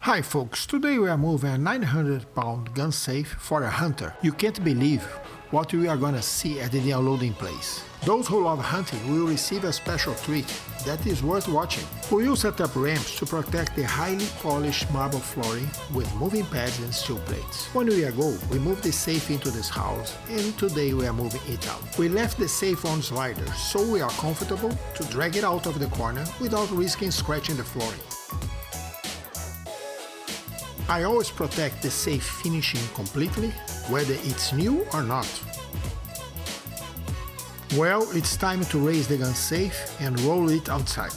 Hi folks, today we are moving a 900-pound gun safe for a hunter. You can't believe what we are gonna see at the unloading place. Those who love hunting will receive a special treat that is worth watching. We will set up ramps to protect the highly polished marble flooring with moving pads and steel plates. 1 year ago, we moved the safe into this house, and today we are moving it out. We left the safe on sliders, so we are comfortable to drag it out of the corner without risking scratching the flooring. I always protect the safe finishing completely, whether it's new or not. Well, it's time to raise the gun safe and roll it outside.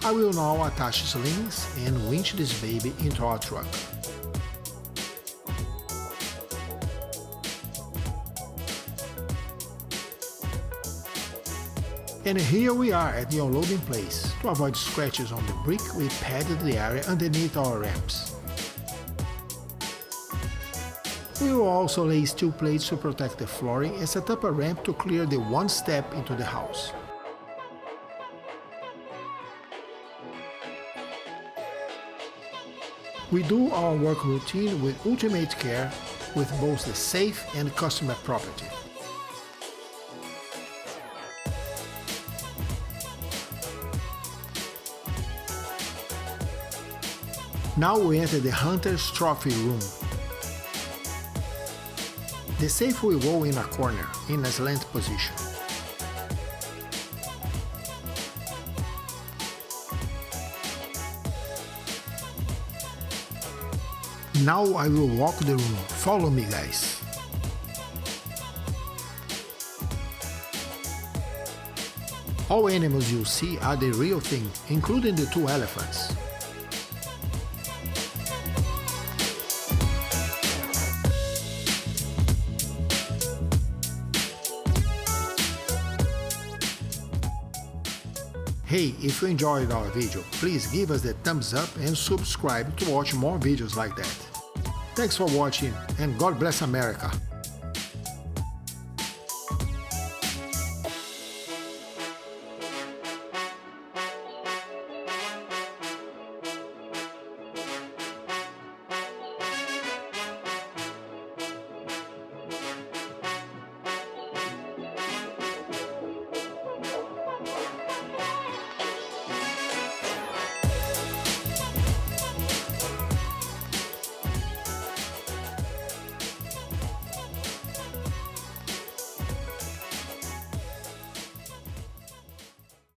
I will now attach slings and winch this baby into our truck. And here we are at the unloading place. To avoid scratches on the brick, we padded the area underneath our ramps. We will also lay steel plates to protect the flooring and set up a ramp to clear the one step into the house. We do our work routine with ultimate care with both the safe and customer property. Now we enter the hunter's trophy room. The safe will go in a corner, in a slant position. Now I will walk the room. Follow me, guys. All animals you see are the real thing, including the 2 elephants. Hey, if you enjoyed our video, please give us the thumbs up and subscribe to watch more videos like that. Thanks for watching and God bless America!